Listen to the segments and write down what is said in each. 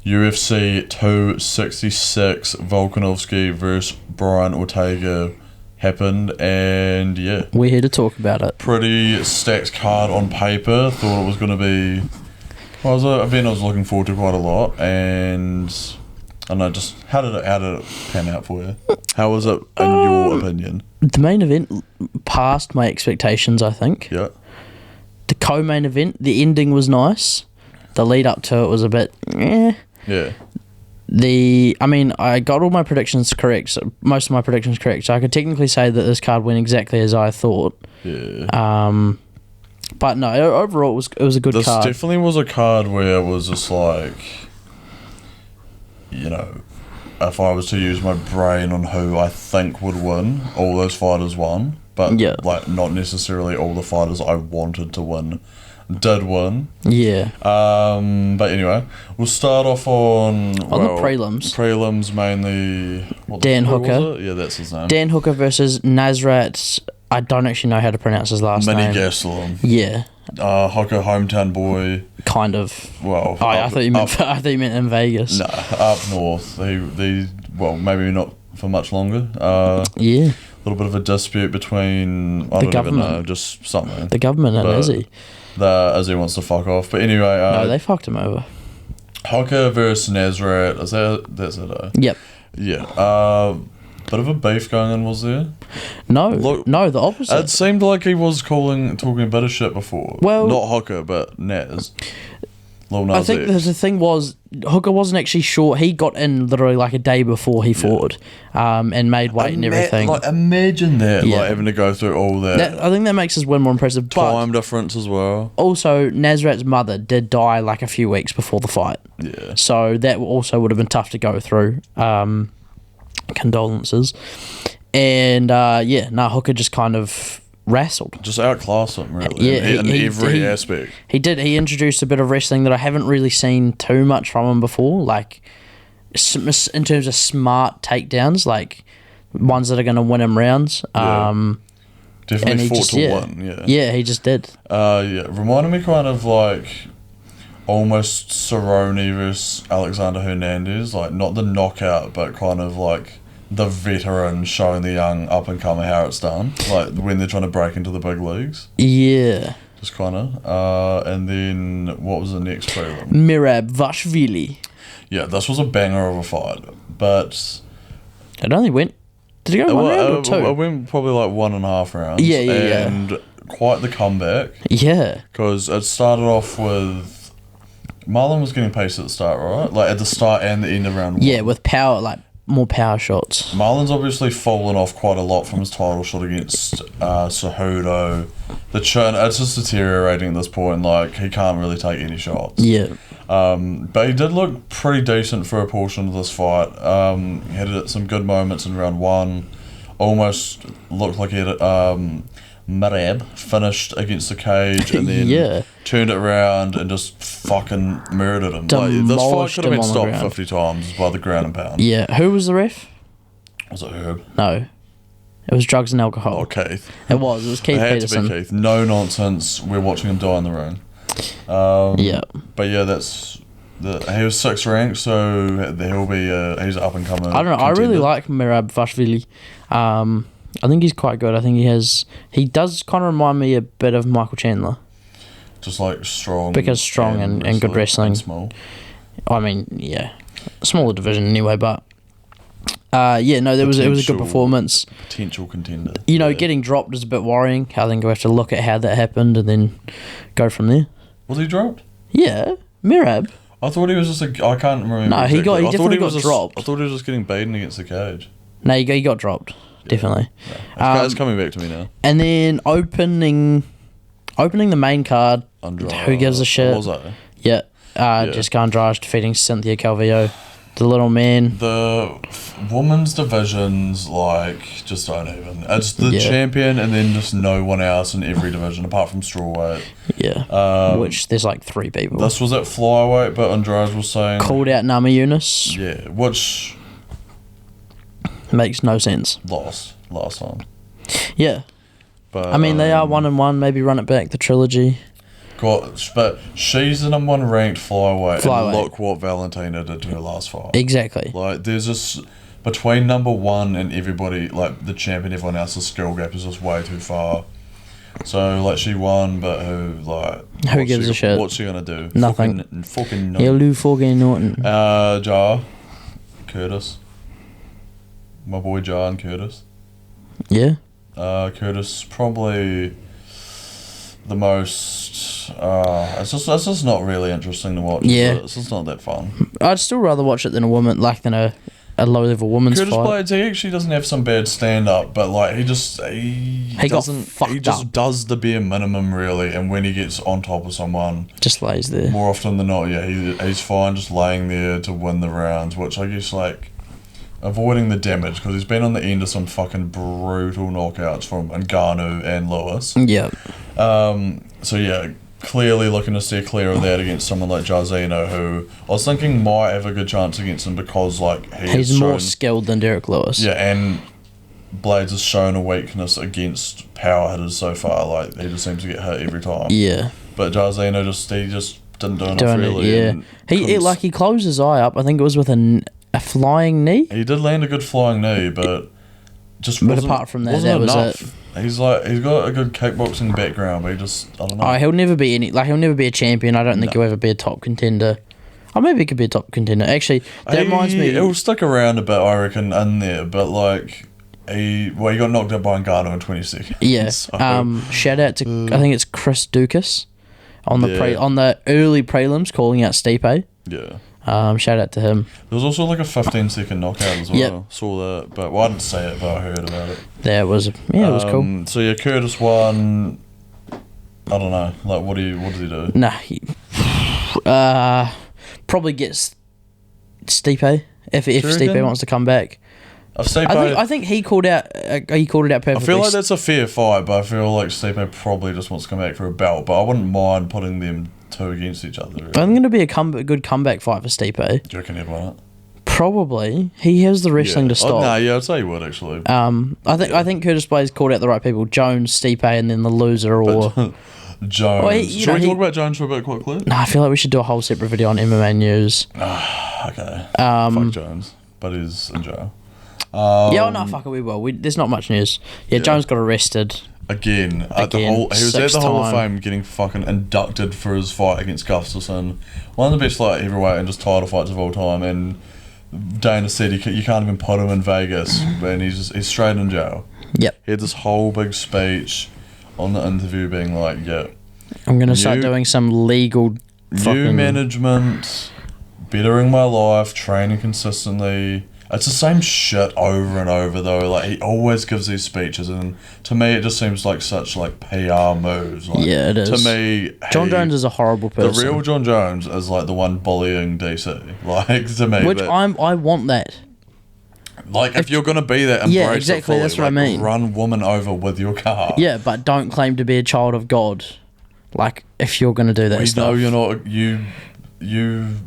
UFC 266 Volkanovsky versus Brian Ortega happened, and yeah, we're here to talk about it. Pretty stacked card on paper. Thought it was going to be. Well, it was an event I was looking forward to quite a lot, and I don't know, just how did it pan out for you? How was it in your opinion? The main event passed my expectations, I think. Yeah. The co-main event, the ending was nice. The lead up to it was a bit. Yeah. I got all my predictions correct, so most of my predictions correct, so I could technically say that this card went exactly as I thought. Yeah. But no, overall it was a good card. This definitely was a card where it was just like, you know, if I was to use my brain on who I think would win, all those fighters won, but like not necessarily all the fighters I wanted to win did win. Yeah. But anyway, we'll start off on the prelims. Prelims mainly. Dan Hooker. Yeah, that's his name. Dan Hooker versus Nasrat. I don't actually know how to pronounce his last name. Mini Gastelum. Yeah. Hooker, hometown boy. Kind of. Well. I thought you meant in Vegas. No, up north. Well, maybe not for much longer. Yeah. A little bit of a dispute between I don't even know, just something. The government and Izzy. Izzy wants to fuck off. But anyway, no, they fucked him over. Hooker versus Nasrat. That's it? Yep. Yeah. Bit of a beef going on, was there? No, the opposite. It seemed like he was talking a bit of shit before. Well, not Hooker, but Naz. I think the thing was, Hooker wasn't actually sure. He got in literally like a day before he fought, and made weight and everything. Like, imagine that, like having to go through all that. I think that makes his win more impressive. Time difference as well. Also, Nasrat's mother did die like a few weeks before the fight. Yeah. So that also would have been tough to go through. Condolences. And Hooker just kind of wrestled. Just outclassed him, really. In every aspect. He did. He introduced a bit of wrestling that I haven't really seen too much from him before, like in terms of smart takedowns, like ones that are going to win him rounds. Definitely fought to win, Yeah, he just did. Reminded me kind of like almost Cerrone versus Alexander Hernandez, like not the knockout, but kind of like the veteran showing the young up and comer how it's done, like when they're trying to break into the big leagues. Yeah. Just kind of. And then what was the next prelim? Mirab Vashvili. Yeah, this was a banger of a fight, but it only went. Did it go one round or two? It went probably like 1.5 rounds. Yeah. And quite the comeback. Yeah. Because it started off with Marlon was getting paced at the start, right? Like at the start and the end of round 1. Yeah, with power, like more power shots. Marlon's obviously fallen off quite a lot from his title shot against Cejudo. The chin, it's just deteriorating at this point. Like he can't really take any shots. Yeah. But he did look pretty decent for a portion of this fight. He had some good moments in round 1. Almost looked like he had Mirab finished against the cage and then turned it around and just fucking murdered him. Like, this fight could have been stopped 50 times by the ground and pound. Yeah. Who was the ref? Was it Herb? No. It was drugs and alcohol. Oh, Keith. It was Keith Peterson. It Peterson. To be Keith. No nonsense. We're watching him die in the ring. Yeah. But yeah, he was 6th ranked, so he'll be he's up and coming. I don't know. Contender. I really like Mirab Vashvili. I think he's quite good. I think he does kind of remind me a bit of Michael Chandler. Just like strong. Because strong and good wrestling. And small. I mean, yeah. Smaller division anyway, but it was a good performance. Potential contender. Getting dropped is a bit worrying. I think we have to look at how that happened and then go from there. Was he dropped? Yeah, Mirab. I thought he was just I can't remember. No, he definitely got dropped. I thought he was just getting beaten against the cage. No, he got dropped. Definitely. Yeah. It's coming back to me now. And then opening the main card. Andrade. Who gives a shit? Was that? Yeah. Jessica Andrade defeating Cynthia Calvillo. The little man. The women's divisions, just don't even. It's the champion and then just no one else in every division apart from strawweight. Yeah. Which there's 3 people. This was at flyweight, but Andrade was saying. Called out Nama Yunus. Yeah, which. Makes no sense. Lost last time. Yeah. But I mean, they are 1-1. Maybe run it back, the trilogy. but she's the number 1 ranked flyweight. Flyweight. And look what Valentina did to her last fight. Exactly. Like, there's this between number 1 and everybody, like the champ and everyone else's skill gap is just way too far. So like she won, but who gives a shit? What's she gonna do? Nothing. Fucking He'll do fucking nothing. Ja Curtis, my boy Ja and Curtis. Yeah. Curtis probably the most. It's just not really interesting to watch. Yeah. It's just not that fun. I'd still rather watch it than a woman, like than a low level woman's Curtis fight. Blades, he actually doesn't have some bad stand up, but like he got fucked he just up. does the bare minimum really, and when he gets on top of someone, Just lays there. more often than not, yeah, he's fine just laying there to win the rounds, which I guess like avoiding the damage because he's been on the end of some fucking brutal knockouts from Ngannou and Lewis. Yeah. So yeah, clearly looking to steer clear of that against someone like Jairzinho, who I was thinking might have a good chance against him because like He's more skilled than Derek Lewis. Yeah, and Blades has shown a weakness against power hitters so far. Like he just seems to get hit every time. Yeah. But Jairzinho just didn't do enough really. Yeah. He closed his eye up. I think it was with a flying knee. He did land a good flying knee, but apart from that, that was enough. it. He's got a good kickboxing background, but I don't know. He'll never be he'll never be a champion. I don't think he'll ever be a top contender. Or maybe he could be a top contender. Actually, that reminds me. He'll stick around a bit, I reckon, in there. But like, he got knocked out by Ngannou in 20 seconds. Yeah. So. Shout out to I think it's Chris Dukas on the early prelims calling out Stipe. Yeah. Shout out to him. There was also like a 15-second knockout as well. Yep. Saw that, but I didn't see it, but I heard about it. Yeah, it was cool. So yeah, Curtis won. I don't know. Like, what did he do? Nah, he probably gets Stipe if Stipe wants to come back. I think he called out. He called it out perfectly. I feel like that's a fair fight, but I feel like Stipe probably just wants to come back for a belt. But I wouldn't mind putting them two against each other. Really. I think it'll be a good comeback fight for Stipe. Do you reckon he'd win it? Probably. He has the wrestling to stop. Oh, no, yeah, I'd say he would actually. I think Curtis Blades called out the right people: Jones, Stipe, and then the loser or Jones. Well, Should we talk about Jones for a bit quickly? No, I feel like we should do a whole separate video on MMA news. Okay. Fuck Jones, but he's in jail. Fuck it, we will. There's not much news. Yeah, Jones got arrested. Again, he was at the Hall of Fame getting fucking inducted for his fight against Gustafsson. One of the best like heavyweight and just title fights of all time. And Dana said you can't even put him in Vegas, and he's straight in jail. Yep. He had this whole big speech on the interview being like, yeah, I'm going to start doing some legal new management, bettering my life, training consistently. It's the same shit over and over though. Like he always gives these speeches, and to me it just seems like such like PR moves. Like, yeah, it is. To me, John Jones is a horrible person. The real John Jones is like the one bullying DC. Like to me, which I want that. Like if you're gonna be that, embrace exactly. It fully. That's what I mean. Run woman over with your car. Yeah, but don't claim to be a child of God. Like if you're gonna do that stuff. No, you're not. You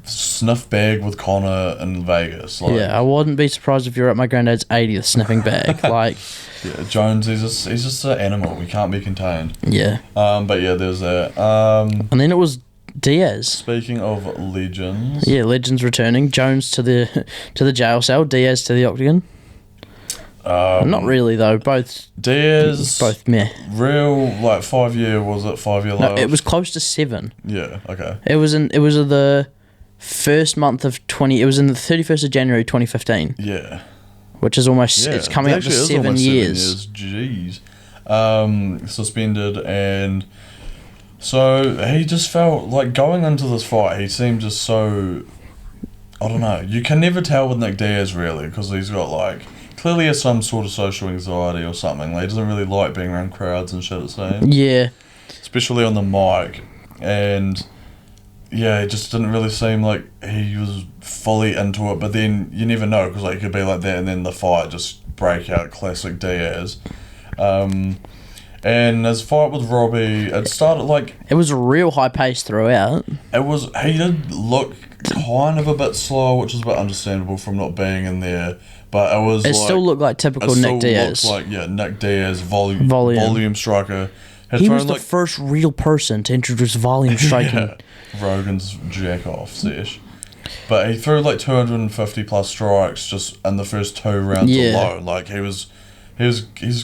sniff bag with Connor in Vegas. Like, yeah, I wouldn't be surprised if you're at my granddad's 80th sniffing bag. Like, yeah, Jones, he's just an animal. He can't be contained. Yeah. But yeah, there's that. And then it was Diaz. Speaking of legends. Yeah, legends returning. Jones to the jail cell. Diaz to the octagon. Not really though. Both meh. Real like 5 year was it 5 year low? No, it was close to 7. Yeah. Okay. It was the first month of 20. It was in the 31st of January 2015. Yeah. Which is almost it's coming up to 7 years. Jeez. Suspended, and so he just felt like going into this fight. He seemed just so. I don't know. You can never tell with Nick Diaz really because he's got like. Clearly has some sort of social anxiety or something. Like, he doesn't really like being around crowds and shit, it seems. Yeah. Especially on the mic. And, yeah, it just didn't really seem like he was fully into it. But then you never know, because like, it could be like that and then the fight just break out, classic Diaz. And his fight with Robbie, it started like... It was a real high pace throughout. He did look kind of a bit slow, which is a bit understandable from not being in there. But it still looked like typical Nick Diaz. It still looks like, Nick Diaz, volume striker. He was the first real person to introduce volume striking. Yeah, Rogan's jack off sesh. But he threw like 250 plus strikes just in the first 2 rounds alone. Like he's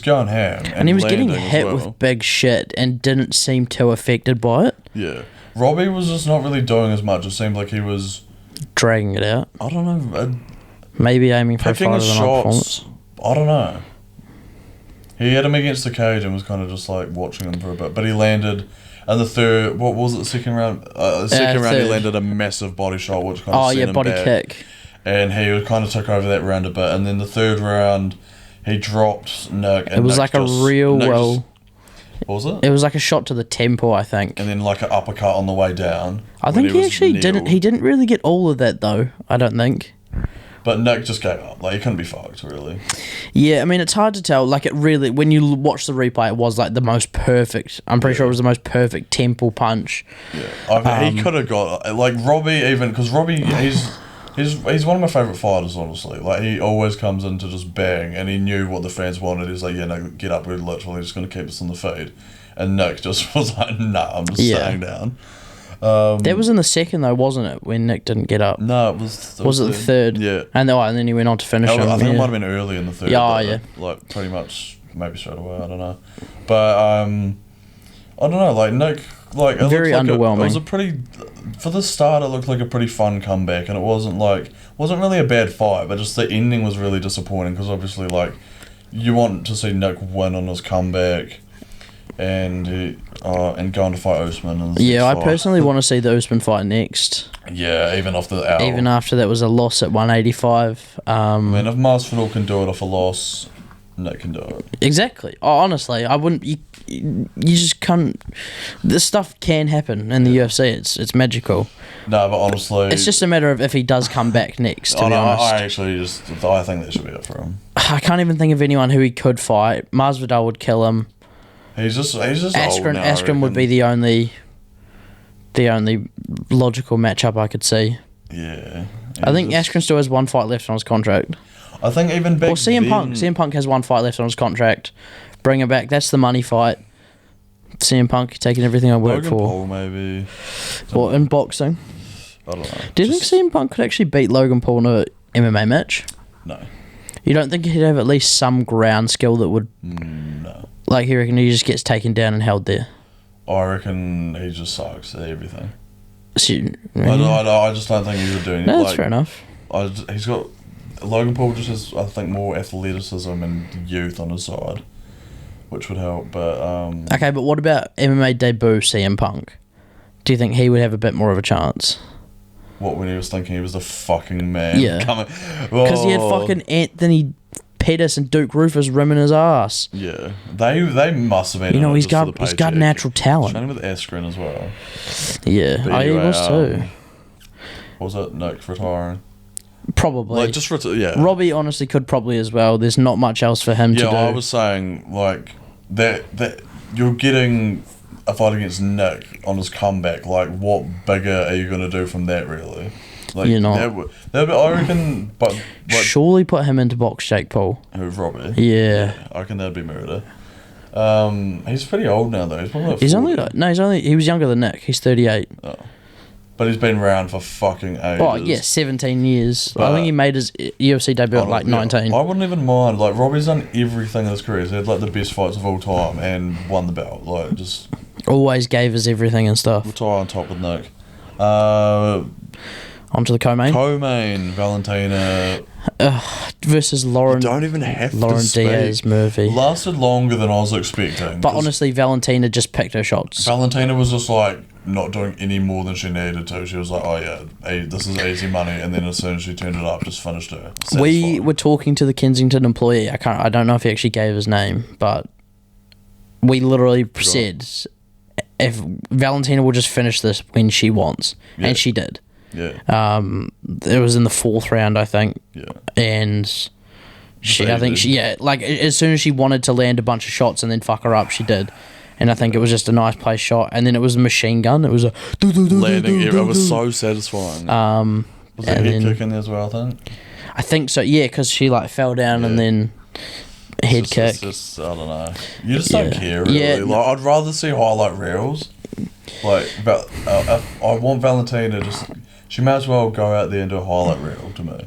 going ham. And he was getting hit with big shit and didn't seem too affected by it. Yeah. Robbie was just not really doing as much. It seemed like he was dragging it out. I don't know. Maybe aiming for picking his shots. Performance. I don't know. He had him against the cage and was kind of just like watching him for a bit. But he landed in the third. What was it? The second round. Second round, he landed a massive body shot, which kind of sent him body back. kick. And he kind of took over that round a bit. And then the third round, he dropped Nick. And it was Nick like a real what was it? It was like a shot to the temple, I think. And then like an uppercut on the way down. I think he actually didn't. He didn't really get all of that though. I don't think. But Nick just gave up. Like, he couldn't be fucked, really. Yeah, I mean, it's hard to tell. Like, it really, when you watch the replay, it was like the most perfect. I'm pretty sure it was the most perfect temple punch. Yeah, I mean, he could have got like Robbie even because Robbie he's one of my favourite fighters, honestly. Like, he always comes in to just bang, and he knew what the fans wanted. He's like, yeah, no, get up. We're literally just going to keep us on the feed. And Nick just was like, nah, I'm just staying down. That was in the second though, wasn't it? When Nick didn't get up. No, it was. Was it the third? Yeah. And then he went on to finish him. I think it might have been early in the third. Yeah. Like pretty much, maybe straight away. I don't know, but I don't know. Like Nick, like it very underwhelming. It was a pretty. For the start, it looked like a pretty fun comeback, and it wasn't really a bad fight, but just the ending was really disappointing because obviously, like, you want to see Nick win on his comeback. And go on to fight Usman. I personally want to see the Usman fight next. Yeah, even even after that was a loss at 185. I mean, if Masvidal can do it off a loss, Nick can do it. Exactly. Oh, honestly, I wouldn't. You just can't. This stuff can happen in the UFC. It's magical. No, but honestly, it's just a matter of if he does come back next. To be honest, I think that should be it for him. I can't even think of anyone who he could fight. Masvidal would kill him. He's just Askren, old now, Askren would be the only logical matchup I could see. Yeah. I think Askren still has one fight left on his contract. I think even back CM Punk has one fight left on his contract. Bring him back. That's the money fight. CM Punk taking everything I work Logan for. Paul maybe. Or in boxing. I don't know. Do you think CM Punk could actually beat Logan Paul in a MMA match? No. You don't think he'd have at least some ground skill that would... No. Like, you reckon he just gets taken down and held there? I reckon he just sucks at everything. Really? I just don't think he's doing it. No, that's fair enough. He's got... Logan Paul just has, I think, more athleticism and youth on his side, which would help, but... Okay, but what about MMA debut CM Punk? Do you think he would have a bit more of a chance? What, when he was thinking he was the fucking man? Yeah. Because he had fucking Anthony Pettis and Duke Rufus rimming his ass. Yeah. They must have been... he's got natural talent. Training with Askren as well. Yeah. He was too. What was it? Nick retiring? Probably. Yeah. Robbie honestly could probably as well. There's not much else for him to do. Yeah, I was saying, like, that you're getting a fight against Nick on his comeback. Like, what bigger are you going to do from that, really? Like, you're not. I reckon... But surely put him into box Jake Paul. Who's Robbie? Yeah. I reckon that'd be murder. He's pretty old now, though. He's probably like 40. He was younger than Nick. He's 38. Oh. But he's been around for fucking ages. Oh, yeah, 17 years. But I think he made his UFC debut at like 19. I wouldn't even mind. Like, Robbie's done everything in his career. He's had like the best fights of all time and won the belt. Like, just... Always gave us everything and stuff. Retire on top with Nick. Onto the co-main. Co-main, Valentina... versus Lauren... You don't even have Lauren to speak. Diaz Murphy. Lasted longer than I was expecting. But honestly, Valentina just picked her shots. Valentina was just like not doing any more than she needed to. She was like, oh yeah, hey, this is easy money. And then as soon as she turned it up, just finished her. Satisfied. We were talking to the Kensington employee. I don't know if he actually gave his name, but we literally said, if Valentina will just finish this when she wants. Yeah. And she did. Yeah. It was in the 4th round, I think. Yeah. And like as soon as she wanted to land a bunch of shots and then fuck her up, she did. And I think it was just a nice place shot. And then it was a machine gun. It was a landing. It was so satisfying. Was it head kicking as well? I think so. Yeah, because she like fell down and then head kick. It's just, I don't know. You just don't care, really. Yeah. Like, I'd rather see highlight reels. Like, I want Valentina just... She might as well go out there and do a highlight reel to me.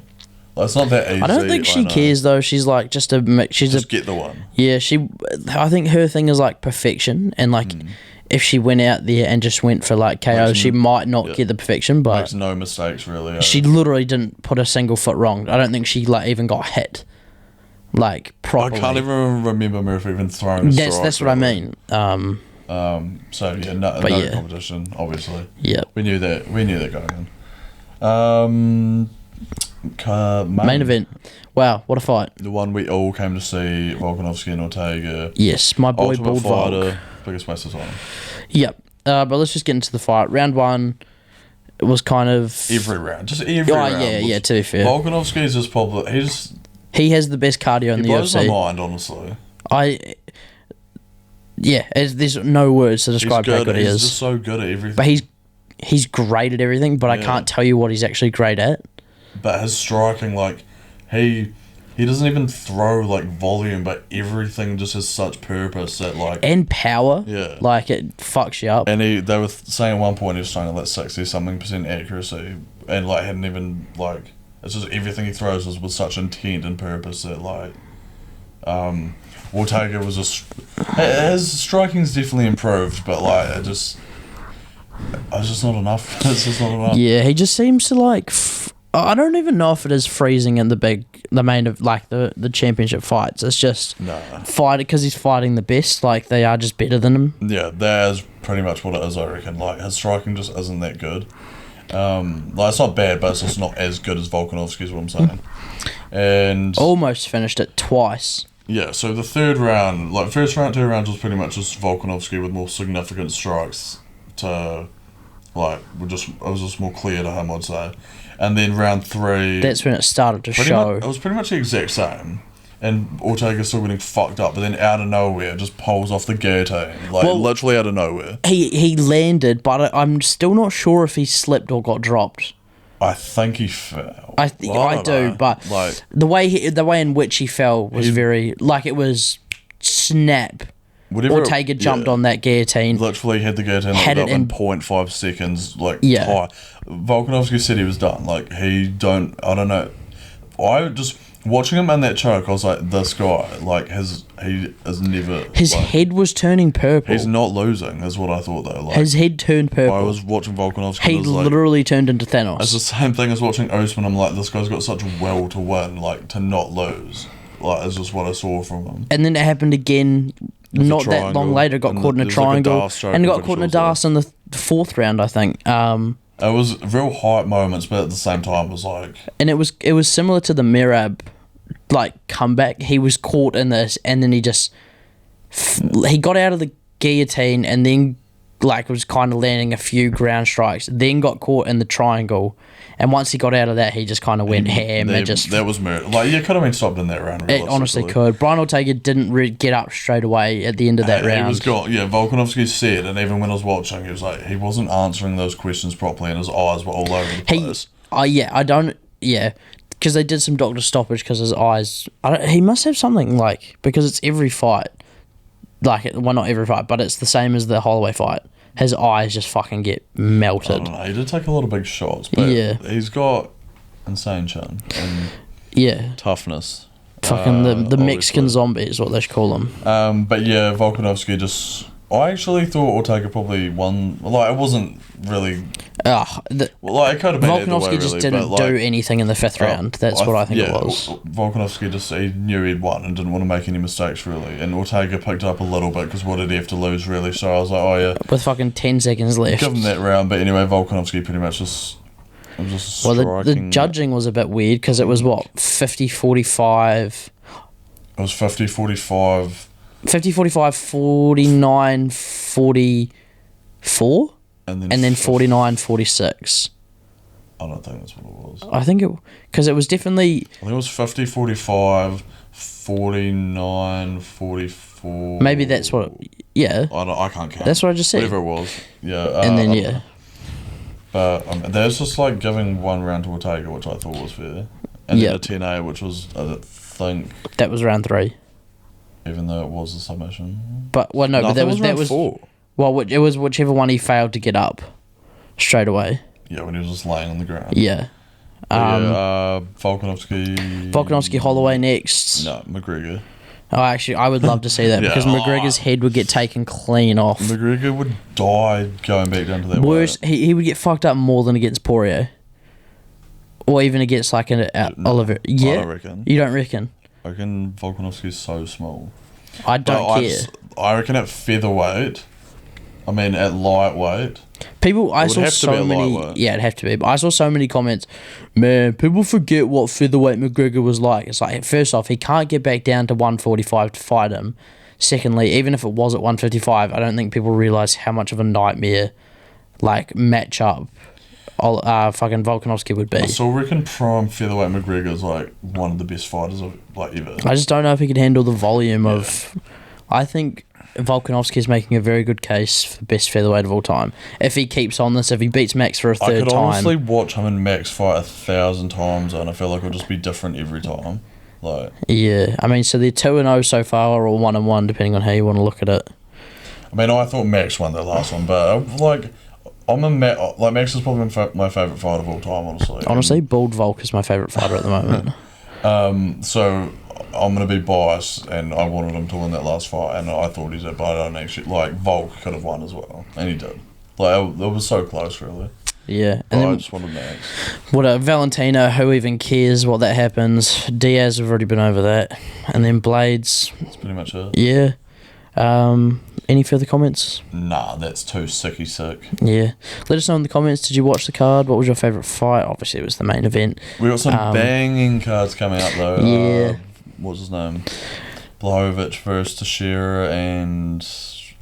Like, it's not that easy. I don't think she cares, though. She's like, just a mix. Just get the one. Yeah, I think her thing is like perfection, and like if she went out there and just went for like KO, she might not get the perfection, but makes no mistakes really. She literally didn't put a single foot wrong. I don't think she like even got hit, like properly. I can't even remember Murphy even throwing a strike. That's what I mean. So yeah, no competition, obviously. Yeah, we knew that going in. Main event. Wow, what a fight! The one we all came to see, Volkanovsky and Ortega. Yes, my boy Ultimate Bulldog. Fighter, biggest waste of time. Yep. But let's just get into the fight. Round one, it was kind of every round, just every round. Yeah. To be fair, Volkanovsky is just probably he has the best cardio in the UFC. He blows my mind, honestly. There's no words to describe how good he is. He's just so good at everything. But he's great at everything, but I can't tell you what he's actually great at. But his striking, like, he doesn't even throw, like, volume, but everything just has such purpose that, like... And power. Yeah. Like, it fucks you up. And they were saying at one point he was throwing, like, 60-something% accuracy, and, like, hadn't even, like... It's just everything he throws was with such intent and purpose that, like... Ortega was just... His striking's definitely improved, but, like, it's just not enough. It's just not enough. Yeah, he just seems to, like... I don't even know if it is freezing in the main of like the championship fights. It's just fight because he's fighting the best. Like they are just better than him. Yeah, that is pretty much what it is. I reckon. Like his striking just isn't that good. Like it's not bad, but it's just not as good as Volkanovsky's. What I'm saying. And almost finished it twice. Yeah. So the third round, like first round, 2 rounds was pretty much just Volkanovsky with more significant strikes to, like, it was just more clear to him, I'd say. And then round 3... That's when it started to show. It was pretty much the exact same. And Ortega's still getting fucked up, but then out of nowhere, just pulls off the guillotine. Like, literally out of nowhere. He landed, but I'm still not sure if he slipped or got dropped. I think he fell. I do, but like, the way in which he fell was very... Like, it was snap. Ortega jumped on that guillotine. Literally had the guillotine up in 0.5 seconds. Like, high. Volkanovsky said he was done. Like, I don't know. I just, watching him in that choke, I was like, this guy, like, he is never... His head was turning purple. He's not losing, is what I thought, though. Like, his head turned purple. I was watching Volkanovsky. He literally turned into Thanos. It's the same thing as watching Usman. I'm like, this guy's got such will to win, like, to not lose. Like, it's just what I saw from him. And then it happened again... Not that long later, got caught in a triangle and got caught in a dance in the 4th round, I think. It was real hype moments, but at the same time, it was like... And it was similar to the Mirab, like, comeback. He was caught in this, and then he just... he got out of the guillotine, and then, like, was kind of landing a few ground strikes, then got caught in the triangle. And once he got out of that, he just kind of went ham and just... That was murder. Like, you could have been stopped in that round, it honestly could. Brian Ortega didn't get up straight away at the end of that round. He was gone. Yeah, Volkanovsky said, and even when I was watching, he was like, he wasn't answering those questions properly, and his eyes were all over the place. Because they did some doctor stoppage because his eyes... he must have something, like... Because it's every fight. Like, well, not every fight, but it's the same as the Holloway fight. His eyes just fucking get melted. I don't know. He did take a lot of big shots, but he's got insane chin and toughness. Fucking the Mexican zombie is what they should call him. But yeah, Volkanovsky just... I actually thought Ortega probably won. Like, it wasn't really... it could have been Volkanovsky just didn't do anything in the 5th round. That's what I think it was. Volkanovsky just, he knew he'd won and didn't want to make any mistakes, really. And Ortega picked up a little bit because what did he have to lose, really? So I was like, oh, yeah. With fucking 10 seconds left. Give him that round. But anyway, Volkanovsky pretty much just... It was just the judging was a bit weird because it was, 50-45... It was 50-45... 50-45, 49-44, and then 49-46. I don't think that's what it was. I think because it was definitely... I think it was 50-45, 49-44. Maybe that's what... I can't count. That's what I just said. Whatever it was. Yeah. And then, But there's just like giving one round to Ortega, which I thought was fair. And then a 10A, which was, I think... That was round 3. even though it was a submission. But well, no, but that was round 4. Well, it was whichever one he failed to get up straight away. Yeah, when he was just laying on the ground. Yeah. Volkanovsky, Holloway next. No, McGregor. Oh, actually, I would love to see that because McGregor's head would get taken clean off. McGregor would die going back down to that Worse, he would get fucked up more than against Poirier. Or even against like an Oliver. Yeah? I don't reckon. You don't reckon? I reckon Volkanovski's so small. I don't care. I reckon at featherweight, at lightweight. I saw so many. Yeah, it'd have to be. But I saw so many comments. Man, people forget what featherweight McGregor was like. It's like, first off, he can't get back down to 145 to fight him. Secondly, even if it was at 155, I don't think people realise how much of a nightmare, like, matchup fucking Volkanovski would be. I still reckon prime featherweight McGregor is like one of the best fighters of ever. I just don't know if he could handle the volume of. I think Volkanovski is making a very good case for best featherweight of all time. If he keeps on this, if he beats Max for a third time. I could honestly watch him and Max fight 1,000 times, and I feel like it'll just be different every time. Yeah, so they're 2-0 so far, or 1-1, depending on how you want to look at it. I thought Max won that last one, but Max is probably my favourite fighter of all time, honestly. Honestly, Bald Volk is my favourite fighter at the moment. So I'm going to be biased, and I wanted him to win that last fight, and I thought he did, but I don't actually. Volk could have won as well, and he did. It was so close, really. Yeah. And then, I just wanted Max. Valentino, who even cares what that happens? Diaz, have already been over that. And then Blades. That's pretty much it. Yeah. Any further comments? Nah, that's too sick. Yeah. Let us know in the comments, did you watch the card? What was your favourite fight? Obviously, it was the main event. We got some banging cards coming up, though. Yeah. What's his name? Blachowicz versus Teixeira and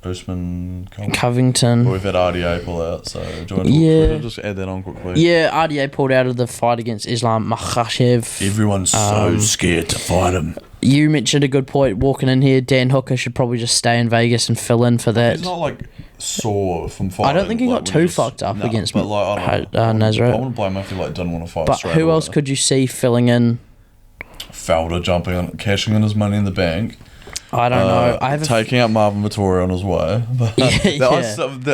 Usman Covington. But we've had RDA pull out, so do you want to just add that on quickly? Yeah, RDA pulled out of the fight against Islam Makhachev. Everyone's so scared to fight him. You mentioned a good point walking in here. Dan Hooker should probably just stay in Vegas and fill in for that. He's not sore from fighting. I don't think he got too fucked up against Nazareth. I wouldn't blame him if he didn't want to fight. But who else could you see filling in? Felder jumping on, cashing in his money in the bank. I don't know. Taking out Marvin Vettori on his way. But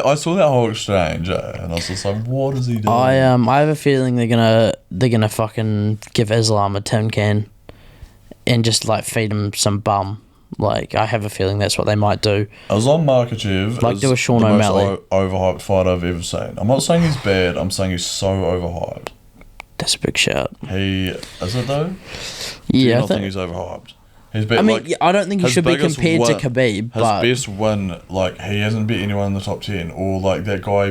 I saw that whole exchange, and I was just like, "What is he doing?" I have a feeling they're gonna fucking give Islam a tin can, and just feed him some bum. I have a feeling that's what they might do. Islam Makhachev do a Sean O'Malley. Most overhyped fighter I've ever seen. I'm not saying he's bad. I'm saying he's so overhyped. That's a big shout. Is it though? Yeah, I think he's overhyped. I don't think he should be compared to Khabib. But his best win, he hasn't beat anyone in the top 10, or that guy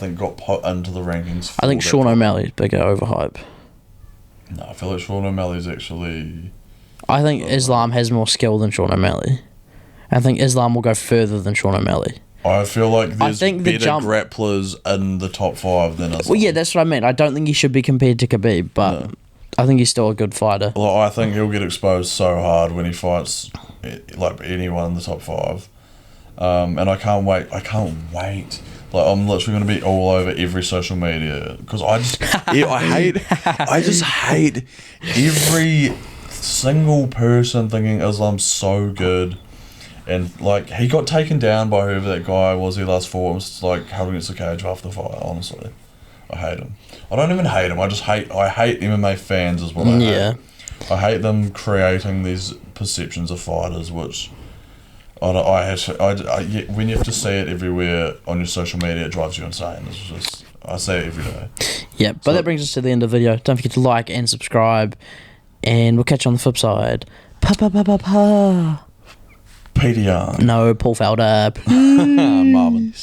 got put into the rankings. I think Sean O'Malley's bigger overhype. No, I feel like Sean O'Malley's actually. I think Islam has more skill than Sean O'Malley. I think Islam will go further than Sean O'Malley. I feel like there's better grapplers in the top 5 than Islam. Well, yeah, that's what I mean. I don't think he should be compared to Khabib, but. No. I think he's still a good fighter. Well, I think he'll get exposed so hard when he fights anyone in the top 5, and I can't wait. I'm literally going to be all over every social media because I just hate every single person thinking Islam's so good, and he got taken down by whoever that guy was he last fought. It was held against the cage after the fight. Honestly. I hate him. I don't even hate him. I hate MMA fans is what I hate. I hate them creating these perceptions of fighters, which when you have to see it everywhere on your social media, it drives you insane. It's just I say it every day. Yeah, but that brings us to the end of the video. Don't forget to like and subscribe, and we'll catch you on the flip side. Peter Yan. No, Paul Felder. Marvin.